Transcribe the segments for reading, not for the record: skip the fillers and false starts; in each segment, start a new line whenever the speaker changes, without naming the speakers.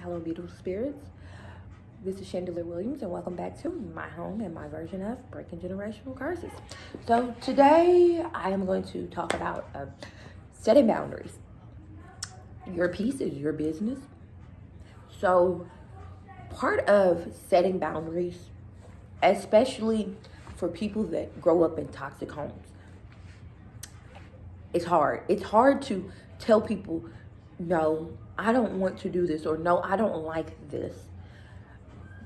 Hello, beautiful spirits. This is Chandelier Williams, and welcome back to my home and my version of Breaking Generational Curses. So, today I am going to talk about setting boundaries. Your peace is your business. So, part of setting boundaries, especially for people that grow up in toxic homes, it's hard. It's hard to tell people, no, I don't want to do this, or no, I don't like this.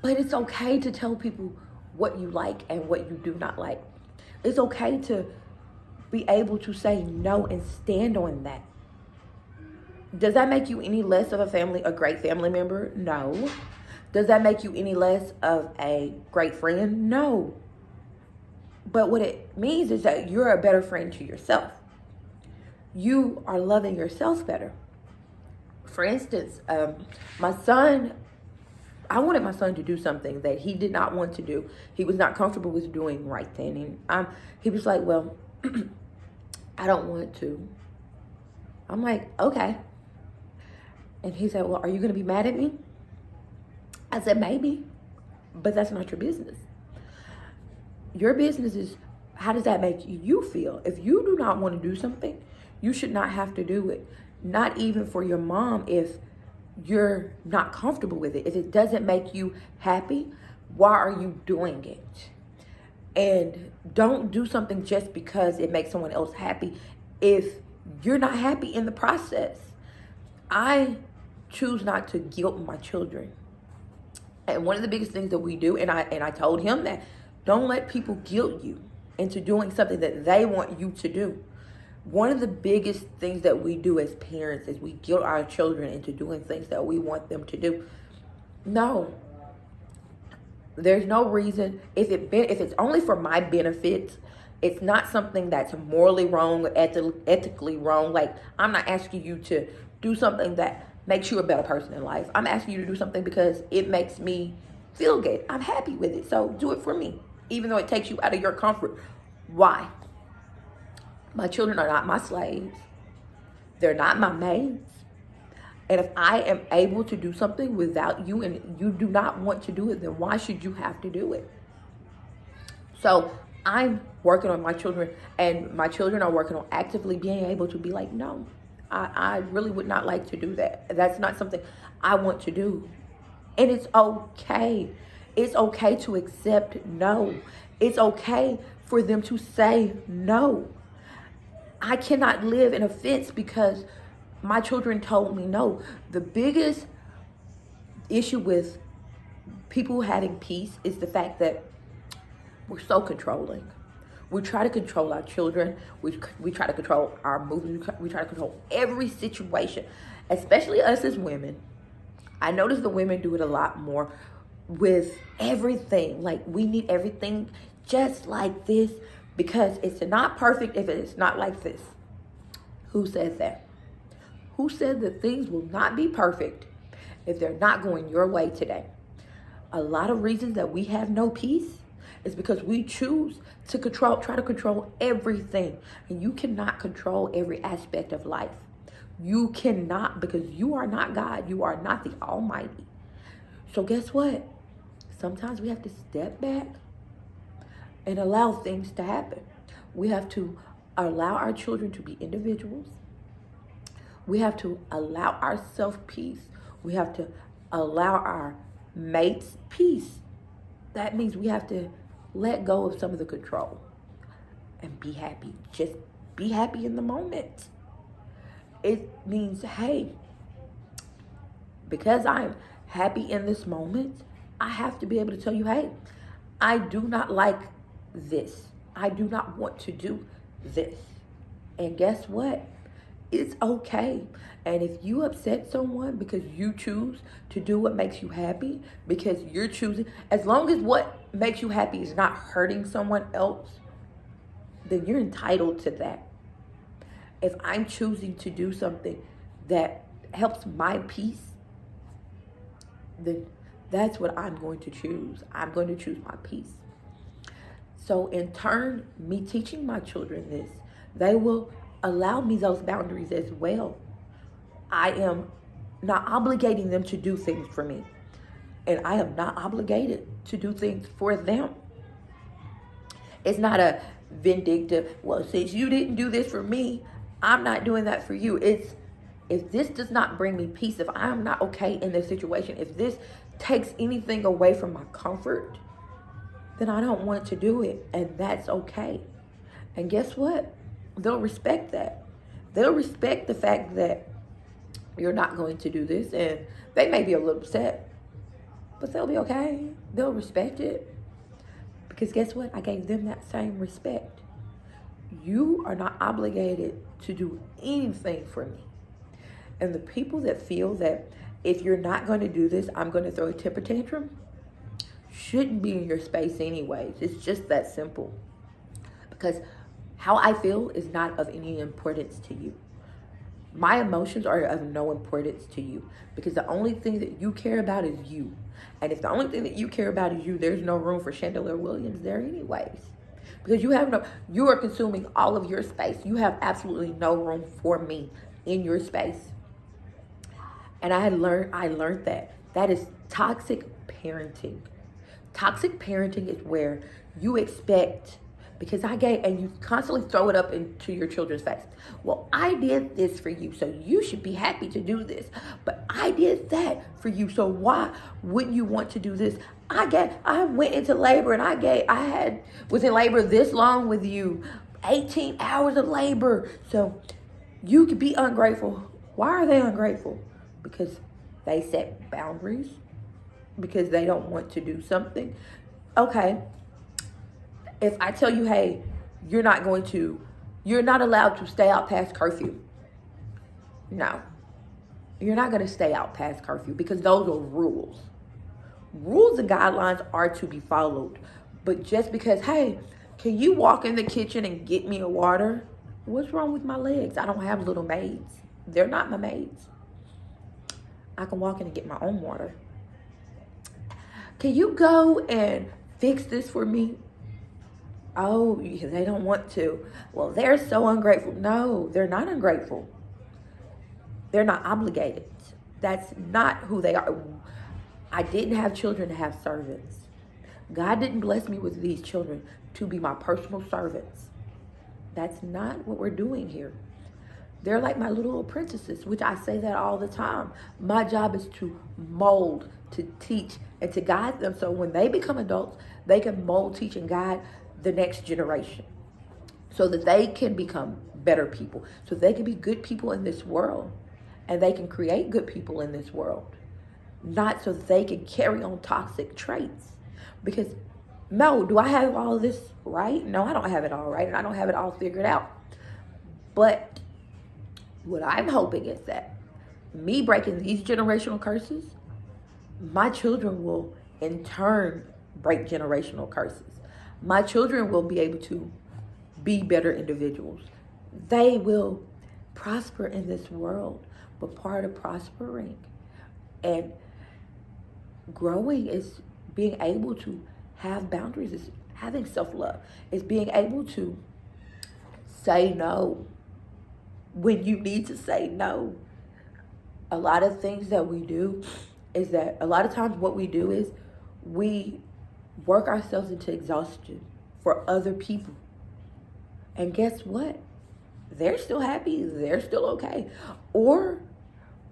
But it's okay to tell people what you like and what you do not like. It's okay to be able to say no and stand on that. Does that make you any less of a great family member? No. Does that make you any less of a great friend? No. But what it means is that you're a better friend to yourself. You are loving yourself better. For instance, I wanted my son to do something that he did not want to do. He was not comfortable with doing right then. And he was like, well, I don't want to. I'm like, okay. And he said, well, are you going to be mad at me? I said, maybe, but that's not your business. Your business is, how does that make you feel? If you do not want to do something, you should not have to do it. Not even for your mom if you're not comfortable with it. If it doesn't make you happy, why are you doing it? And don't do something just because it makes someone else happy if you're not happy in the process. I choose not to guilt my children. And one of the biggest things that we do, and I told him that, don't let people guilt you into doing something that they want you to do. One of the biggest things that we do as parents is we guilt our children into doing things that we want them to do. No. There's no reason. If it's only for my benefit, it's not something that's morally wrong or ethically wrong. Like, I'm not asking you to do something that makes you a better person in life. I'm asking you to do something because it makes me feel good. I'm happy with it. So do it for me, even though it takes you out of your comfort. Why? My children are not my slaves. They're not my maids. And if I am able to do something without you and you do not want to do it, then why should you have to do it? So I'm working on my children, and my children are working on actively being able to be like, no, I really would not like to do that. That's not something I want to do. And it's okay. It's okay to accept no. It's okay for them to say no. I cannot live in offense because my children told me no. The biggest issue with people having peace is the fact that we're so controlling. We try to control our children. We try to control our movements. We try to control every situation, especially us as women. I notice the women do it a lot more with everything. Like, we need everything just like this, because it's not perfect if it's not like this. Who said that? Who said that things will not be perfect if they're not going your way today? A lot of reasons that we have no peace is because we choose to try to control everything. And you cannot control every aspect of life. You cannot, because you are not God. You are not the Almighty. So guess what? Sometimes we have to step back and allow things to happen. We have to allow our children to be individuals. We have to allow ourselves peace. We have to allow our mates peace. That means we have to let go of some of the control and be happy. Just be happy in the moment. It means, hey, because I'm happy in this moment, I have to be able to tell you, hey, I do not like this. I do not want to do this. And guess what? It's okay. And if you upset someone because you choose to do what makes you happy, because you're choosing, as long as what makes you happy is not hurting someone else, then you're entitled to that. If I'm choosing to do something that helps my peace, then that's what I'm going to choose. I'm going to choose my peace. So in turn, me teaching my children this, they will allow me those boundaries as well. I am not obligating them to do things for me. And I am not obligated to do things for them. It's not a vindictive, well, since you didn't do this for me, I'm not doing that for you. It's, if this does not bring me peace, if I'm not okay in this situation, if this takes anything away from my comfort, then I don't want to do it. And that's okay. And guess what? They'll respect that. They'll respect the fact that you're not going to do this. And they may be a little upset, but they'll be okay. They'll respect it. Because guess what? I gave them that same respect. You are not obligated to do anything for me. And the people that feel that if you're not going to do this, I'm going to throw a temper tantrum, shouldn't be in your space anyways. It's just that simple. Because how I feel is not of any importance to you. My emotions are of no importance to you. Because the only thing that you care about is you. And if the only thing that you care about is you, there's no room for Chandelier Williams there anyways. Because you are consuming all of your space. You have absolutely no room for me in your space. And I learned that is toxic parenting. Toxic parenting is where you expect, because and you constantly throw it up into your children's face. Well, I did this for you, so you should be happy to do this. But I did that for you, so why wouldn't you want to do this? I went into labor and was in labor this long with you, 18 hours of labor. So you could be ungrateful. Why are they ungrateful? Because they set boundaries, because they don't want to do something. Okay, if I tell you, hey, you're not allowed to stay out past curfew. No, you're not going to stay out past curfew because those are rules. Rules and guidelines are to be followed. But just because, hey, can you walk in the kitchen and get me a water? What's wrong with my legs? I don't have little maids. They're not my maids. I can walk in and get my own water. Can you go and fix this for me? Oh, they don't want to. Well, they're so ungrateful. No, they're not ungrateful. They're not obligated. That's not who they are. I didn't have children to have servants. God didn't bless me with these children to be my personal servants. That's not what we're doing here. They're like my little apprentices, which I say that all the time. My job is to mold, to teach, and to guide them so when they become adults, they can mold, teach, and guide the next generation so that they can become better people, so they can be good people in this world, and they can create good people in this world, not so that they can carry on toxic traits. Because, no, do I have all of this right? No, I don't have it all right, and I don't have it all figured out. But what I'm hoping is that me breaking these generational curses, my children will in turn break generational curses. My children will be able to be better individuals. They will prosper in this world. But part of prospering and growing is being able to have boundaries, is having self-love, is being able to say no when you need to say no. A lot of things that we do is that a lot of times what we do is we work ourselves into exhaustion for other people. And guess what? They're still happy. They're still okay. Or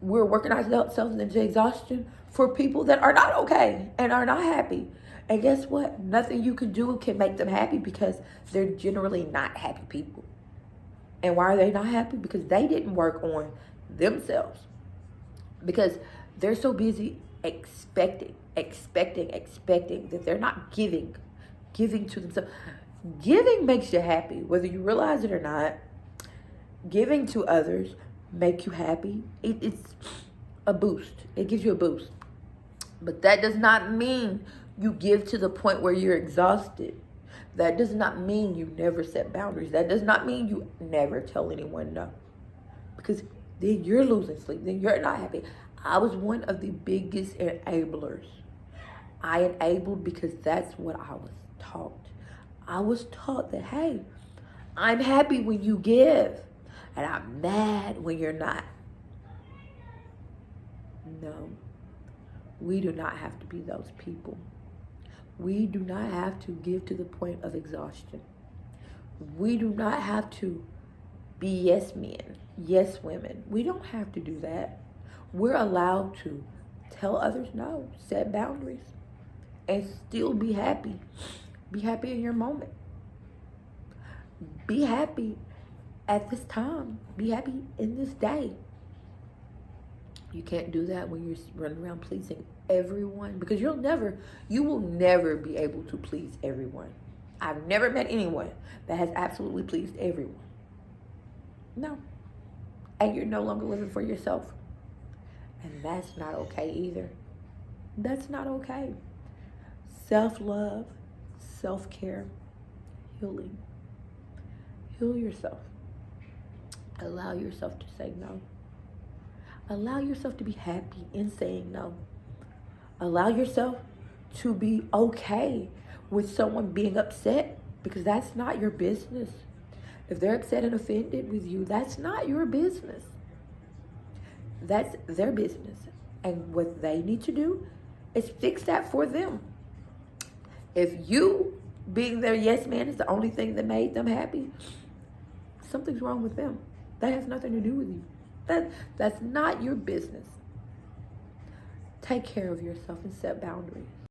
we're working ourselves into exhaustion for people that are not okay and are not happy. And guess what? Nothing you can do can make them happy because they're generally not happy people. And why are they not happy? Because they didn't work on themselves. Because they're so busy expecting that they're not giving to themselves. Giving makes you happy, whether you realize it or not. Giving to others make you happy. It's a boost. It gives you a boost. But that does not mean you give to the point where you're exhausted. That does not mean you never set boundaries. That does not mean you never tell anyone no. Because then you're losing sleep. Then you're not happy. I was one of the biggest enablers. I enabled because that's what I was taught. I was taught that, hey, I'm happy when you give, and I'm mad when you're not. No, we do not have to be those people. We do not have to give to the point of exhaustion. We do not have to be yes men, yes women. We don't have to do that. We're allowed to tell others no, set boundaries, and still be happy. Be happy in your moment. Be happy at this time. Be happy in this day. You can't do that when you're running around pleasing everyone, because you will never be able to please everyone. I've never met anyone that has absolutely pleased everyone. No. And you're no longer living for yourself. And that's not okay either. That's not okay. Self-love, self-care, healing. Heal yourself. Allow yourself to say no. Allow yourself to be happy in saying no. Allow yourself to be okay with someone being upset, because that's not your business. If they're upset and offended with you, that's not your business. That's their business. And what they need to do is fix that for them. If you being their yes man is the only thing that made them happy, something's wrong with them. That has nothing to do with you. That's not your business. Take care of yourself and set boundaries.